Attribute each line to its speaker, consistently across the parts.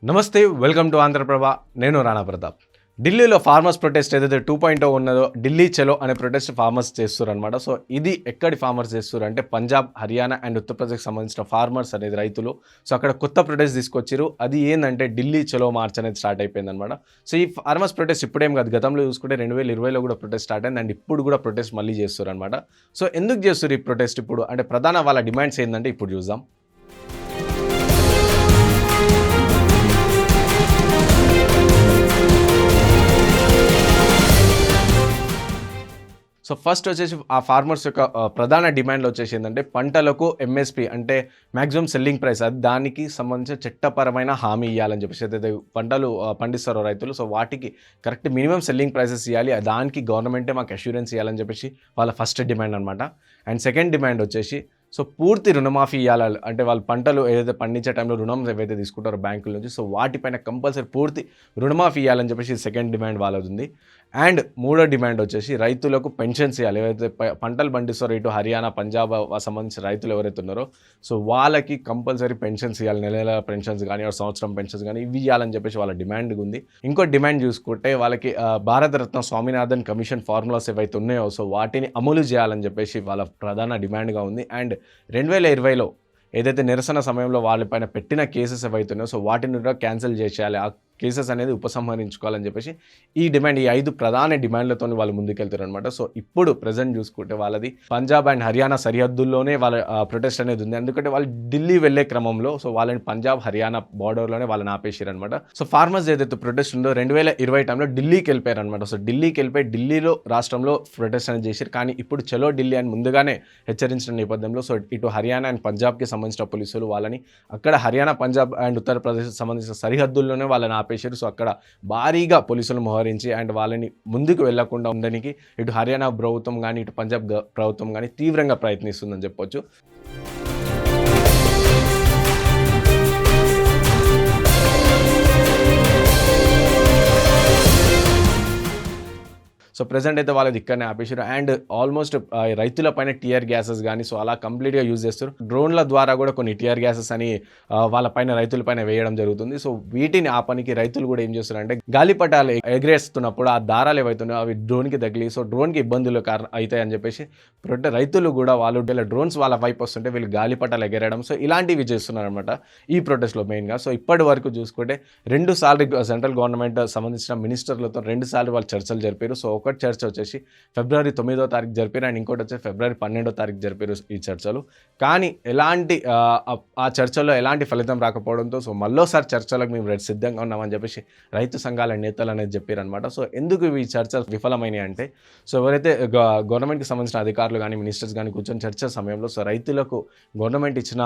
Speaker 1: నమస్తే, welcome to Andhraprabha. నేను రాణా ప్రతాప్. ఢిల్లీలో ఫార్మర్స్ ప్రొటెస్ట్ ఏదైతే 2.0 ఉన్నదో, ఢిల్లీ చలో అనే ప్రొటెస్ట్ ఫార్మర్స్ చేస్తారు అనమాట. సో ఇది ఎక్కడి ఫార్మర్స్ చేస్తారు అంటే పంజాబ్, హర్యానా అండ్ ఉత్తరప్రదేశ్కి సంబంధించిన ఫార్మర్స్ అనేది రైతులు. సో అక్కడ కొత్త ప్రొటెస్ట్ తీసుకొచ్చారు. అది ఏంటంటే ఢిల్లీ చలో మార్చ్ అనేది స్టార్ట్ అయిపోయింది అనమాట. సో ఈ ఫార్మర్స్ ప్రొటెస్ట్ ఇప్పుడేం కాదు, గతంలో చూసుకుంటే 2020లో కూడా ప్రొటెస్ట్ స్టార్ట్ అయింది అండ్ ఇప్పుడు కూడా ప్రొటెస్ట్ మళ్ళీ చేస్తారు అనమాట. సో ఎందుకు చేస్తారు ఈ ప్రొటెస్ట్ ఇప్పుడు అంటే ప్రధాన వాళ్ళ డిమాండ్స్ ఏంటంటే ఇప్పుడు చూద్దాం. సో ఫస్ట్ వచ్చేసి ఆ ఫార్మర్స్ యొక్క ప్రధాన డిమాండ్లు వచ్చేసి ఏంటంటే పంటలకు ఎంఎస్పి అంటే మ్యాక్సిమం సెల్లింగ్ ప్రైస్, అది దానికి సంబంధించిన చట్టపరమైన హామీ ఇవ్వాలని చెప్పేసి ఏదైతే పంటలు పండిస్తారో రైతులు, సో వాటికి కరెక్ట్ మినిమం సెల్లింగ్ ప్రైసెస్ ఇవ్వాలి, దానికి గవర్నమెంటే మాకు అష్యూరెన్స్ ఇవ్వాలని చెప్పేసి వాళ్ళ ఫస్ట్ డిమాండ్ అనమాట. అండ్ సెకండ్ డిమాండ్ వచ్చేసి సో పూర్తి రుణమాఫీ ఇవ్వాలి, అంటే వాళ్ళు పంటలు ఏదైతే పండించే టైంలో రుణం ఏవైతే తీసుకుంటారో బ్యాంకుల నుంచి, సో వాటిపైన కంపల్సరీ పూర్తి రుణమాఫీ ఇవ్వాలని చెప్పేసి సెకండ్ డిమాండ్ వాళ్ళది ఉంది. అండ్ మూడో డిమాండ్ వచ్చేసి రైతులకు పెన్షన్స్ ఇవ్వాలి. ఏవైతే పంటలు పండిస్తారో ఇటు హర్యానా, పంజాబ్ సంబంధించిన రైతులు ఎవరైతే ఉన్నారో సో వాళ్ళకి కంపల్సరీ పెన్షన్స్ ఇవ్వాలి, నెల నెల పెన్షన్స్ కానీ సంవత్సరం పెన్షన్స్ కానీ ఇవి ఇవ్వాలని చెప్పేసి వాళ్ళ డిమాండ్ ఉంది. ఇంకో డిమాండ్ చూసుకుంటే వాళ్ళకి భారతరత్న స్వామినాథన్ కమిషన్ ఫార్ములాస్ ఏవైతే ఉన్నాయో సో వాటిని అమలు చేయాలని చెప్పేసి వాళ్ళ ప్రధాన డిమాండ్గా ఉంది. అండ్ 2020లో ఏదైతే నిరసన సమయంలో వాళ్ళపైన పెట్టిన కేసెస్ ఏవైతున్నాయో సో వాటిని కూడా క్యాన్సిల్ చేసేయాలి, ఆ కేసెస్ అనేది ఉపసంహరించుకోవాలని చెప్పేసి ఈ డిమాండ్, ఈ 5 ప్రధాన డిమాండ్లతో వాళ్ళు ముందుకెళ్తారు అనమాట. సో ఇప్పుడు ప్రజెంట్ చూసుకుంటే వాళ్ళది పంజాబ్ అండ్ హర్యానా సరిహద్దుల్లోనే వాళ్ళ ప్రొటెస్ట్ అనేది ఉంది. ఎందుకంటే వాళ్ళు ఢిల్లీ వెళ్ళే క్రమంలో సో వాళ్ళని పంజాబ్ హర్యానా బార్డర్లోనే వాళ్ళని ఆపేసారు అనమాట. సో ఫార్మర్స్ ఏదైతే ప్రొటెస్ట్ ఉందో 2020 టైంలో ఢిల్లీకి వెళ్ళిపోయారు అనమాట. సో ఢిల్లీకి వెళ్ళిపోయి ఢిల్లీలో రాష్ట్రంలో ప్రొటెస్ట్ అనేది చేశారు. కానీ ఇప్పుడు చలో ఢిల్లీ అని ముందుగానే హెచ్చరించిన నేపథ్యంలో సో ఇటు హర్యానా అండ్ పంజాబ్కి సంబంధించిన పోలీసులు వాళ్ళని అక్కడ హర్యానా, పంజాబ్ అండ్ ఉత్తరప్రదేశ్కి సంబంధించిన సరిహద్దుల్లోనే వాళ్ళని ఆపేశారు. సో అక్కడ భారీగా పోలీసులు మోహరించి అండ్ వాళ్ళని ముందుకు వెళ్లకుండా ఉండడానికి ఇటు హర్యానా ప్రభుత్వం కానీ ఇటు పంజాబ్ ప్రభుత్వం కానీ తీవ్రంగా ప్రయత్నిస్తుందని చెప్పొచ్చు. సో ప్రెజెంట్ అయితే వాళ్ళది ఇక్కడనే ఆపేసారు. అండ్ ఆల్మోస్ట్ రైతుల పైన టీఆర్ గ్యాసెస్ కానీ సో అలా కంప్లీట్గా యూజ్ చేస్తారు. డ్రోన్ల ద్వారా కూడా కొన్ని టీఆర్ గ్యాసెస్ అని వాళ్ళ పైన రైతుల పైన వేయడం జరుగుతుంది. సో వీటిని ఆ పనికి రైతులు కూడా ఏం చేస్తారంటే గాలిపటాలు ఎగరేస్తున్నప్పుడు ఆ దారాలు ఏవైతున్నాయో అవి డ్రోన్కి తగిలి సో డ్రోన్కి ఇబ్బందులు అవుతాయి అని చెప్పేసి రైతులు కూడా వాళ్ళు డ్రోన్స్ వాళ్ళ వైపు వస్తుంటే వీళ్ళు గాలిపటాలు ఎగరేయడం సో ఇలాంటివి చేస్తున్నారు అనమాట ఈ ప్రొటెస్ట్లో మెయిన్గా. సో ఇప్పటి వరకు చూసుకుంటే 2 సార్లు సెంట్రల్ గవర్నమెంట్ సంబంధించిన మినిస్టర్లతో 2 సార్లు వాళ్ళు చర్చలు జరిపారు. సో ఒకటి చర్చ వచ్చేసి ఫిబ్రవరి 9వ తారీఖు జరిపారు అండ్ ఇంకోటి వచ్చేసి ఫిబ్రవరి 12వ తారీఖు జరిపారు ఈ చర్చలు. కానీ ఆ చర్చల్లో ఎలాంటి ఫలితం రాకపోవడంతో సో మళ్ళోసారి చర్చలకు మేము సిద్ధంగా ఉన్నామని చెప్పేసి రైతు సంఘాల నేతలు అనేది చెప్పారు అనమాట. సో ఎందుకు ఈ చర్చలు విఫలమైనాయి అంటే సో ఎవరైతే గవర్నమెంట్కి సంబంధించిన అధికారులు కానీ మినిస్టర్స్ కానీ కూర్చొని చర్చ సమయంలో సో రైతులకు గవర్నమెంట్ ఇచ్చిన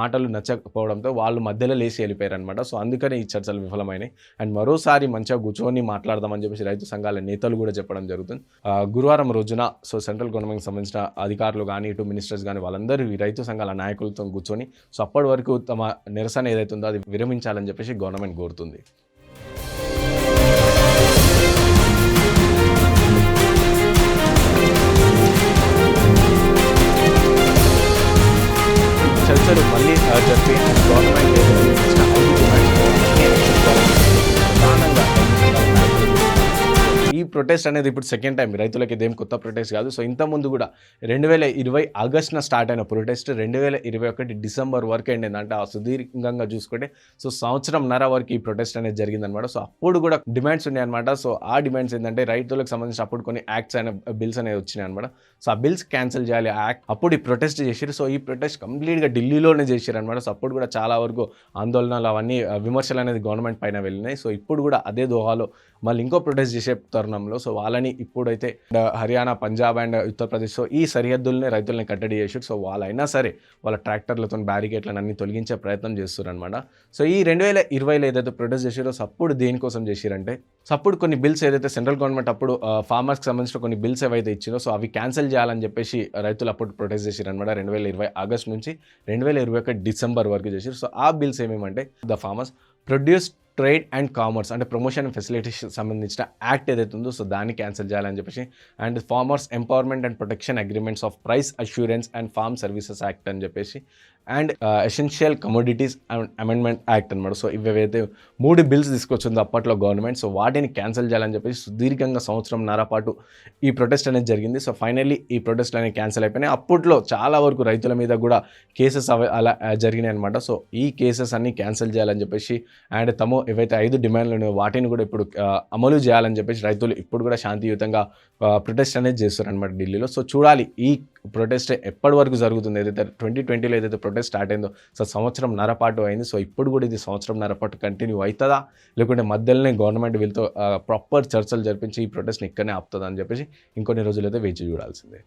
Speaker 1: మాటలు నచ్చకపోవడంతో వాళ్ళు మధ్యలో లేచి వెళ్ళిపోయారు అనమాట. సో అందుకనే ఈ చర్చలు విఫలమైనాయి. అండ్ మరోసారి మంచిగా కూర్చొని మాట్లాడదామని చెప్పేసి రైతు సంఘాల నేతలు కూడా చెప్పడం జరుగుతుంది. గురువారం రోజున సో సెంట్రల్ గవర్నమెంట్కి సంబంధించిన అధికారులు కానీ ఇటు మినిస్టర్స్ కానీ వాళ్ళందరూ ఈ రైతు సంఘాల నాయకులతో కూర్చొని సో అప్పటి వరకు తమ నిరసన ఏదైతే ఉందో అది విరమించాలని చెప్పేసి గవర్నమెంట్ కోరుతుంది. చర్చలు మళ్ళీ జరిపి గవర్నమెంట్ ఈ ప్రొటెస్ట్ అనేది ఇప్పుడు సెకండ్ టైం, రైతులకి ఇదేం కొత్త ప్రొటెస్ట్ కాదు. సో ఇంతకుముందు కూడా 2020 ఆగస్టున స్టార్ట్ అయిన ప్రొటెస్ట్ 2021 డిసెంబర్ వరకు అయింది. అంటే ఆ సుదీర్ఘంగా చూసుకుంటే సో సంవత్సరంన్నర వరకు ఈ ప్రొటెస్ట్ అనేది జరిగిందనమాట. సో అప్పుడు కూడా డిమాండ్స్ ఉన్నాయి అనమాట. సో ఆ డిమాండ్స్ ఏంటంటే రైతులకు సంబంధించిన అప్పుడు కొన్ని యాక్ట్స్ అయిన బిల్స్ అనేవి వచ్చినాయి అనమాట. సో ఆ బిల్స్ క్యాన్సిల్ చేయాలి, ఆ యాక్ట్ అప్పుడు ఈ ప్రొటెస్ట్ చేశారు. సో ఈ ప్రొటెస్ట్ కంప్లీట్గా ఢిల్లీలోనే చేశారు అనమాట. సో అప్పుడు కూడా చాలా వరకు ఆందోళనలు అవన్నీ విమర్శలు అనేది గవర్నమెంట్ పైన వెళ్ళినాయి. సో ఇప్పుడు కూడా అదే దోహాలో మళ్ళీ ఇంకో ప్రొటెస్ట్ చేసే తరుణంలో సో వాళ్ళని ఇప్పుడైతే హర్యానా, పంజాబ్ అండ్ ఉత్తరప్రదేశ్ సో ఈ సరిహద్దుల్ని రైతుల్ని కట్టడి చేసారు. సో వాళ్ళైనా సరే వాళ్ళ ట్రాక్టర్లతో బ్యారికేడ్లను అన్ని తొలగించే ప్రయత్నం చేస్తారు అనమాట. సో ఈ 2020లో ఏదైతే ప్రొటెస్ట్ చేసారో సో అప్పుడు దేనికోసం చేశారంటే సో అప్పుడు కొన్ని బిల్స్ ఏదైతే సెంట్రల్ గవర్నమెంట్ అప్పుడు ఫార్మర్స్కి సంబంధించిన కొన్ని బిల్స్ ఏవైతే ఇచ్చిందో సో అవి క్యాన్సిల్ చేయాలని చెప్పేసి రైతులు అప్పుడు ప్రొటెస్ట్ చేశారు అనమాట. 2020 ఆగస్ట్ నుంచి 2021 డిసెంబర్ వరకు చేశారు. సో ఆ బిల్స్ ఏమేమంటే the farmers produce trade and commerce అంటే ప్రమోషన్ అండ్ ఫెసిలిటీస్ సంబంధించిన యాక్ట్ ఏదైతే ఉందో సో దాన్ని క్యాన్సిల్ చేయాలని చెప్పేసి, and farmers empowerment and protection agreements of price assurance and farm services act అని చెప్పేసి, and essential commodities amendment act అనమాట. సో ఇవేవైతే 3 బిల్స్ తీసుకొచ్చిందో అప్పట్లో గవర్నమెంట్, సో వాటిని క్యాన్సిల్ చేయాలని చెప్పేసి సుదీర్ఘంగా సంవత్సరంన్నర పాటు ఈ ప్రొటెస్ట్ అనేది జరిగింది. సో ఫైనల్లీ ఈ ప్రొటెస్ట్లు అనేవి క్యాన్సిల్ అయిపోయినాయి. అప్పట్లో చాలా వరకు రైతుల మీద కూడా కేసెస్ అలా జరిగినాయి అనమాట. సో ఈ కేసెస్ అన్ని క్యాన్సిల్ చేయాలని చెప్పేసి అండ్ తమ ఏవైతే 5 డిమాండ్లు ఉన్నాయో వాటిని కూడా ఇప్పుడు అమలు చేయాలని చెప్పేసి రైతులు ఇప్పుడు కూడా శాంతియుతంగా ప్రొటెస్ట్ అనేది చేస్తారనమాట ఢిల్లీలో. సో చూడాలి ఈ ప్రొటెస్ట్ ఎప్పటి వరకు జరుగుతుంది. ఏదైతే 2020లో ఏదైతే ప్రొటెస్ట్ స్టార్ట్ అయిందో, సో సంవత్సరంన్నర పాటు అయింది. సో ఇప్పుడు కూడా ఇది సంవత్సరంన్నర పాటు కంటిన్యూ అవుతుందా, లేకుంటే మధ్యలోనే గవర్నమెంట్ వీళ్ళతో ప్రాపర్ చర్చలు జరిపించి ఈ ప్రొటెస్ట్ని ఇక్కడనే ఆపుతుందా అని చెప్పేసి ఇంకొన్ని రోజులైతే వేచి చూడాల్సిందే.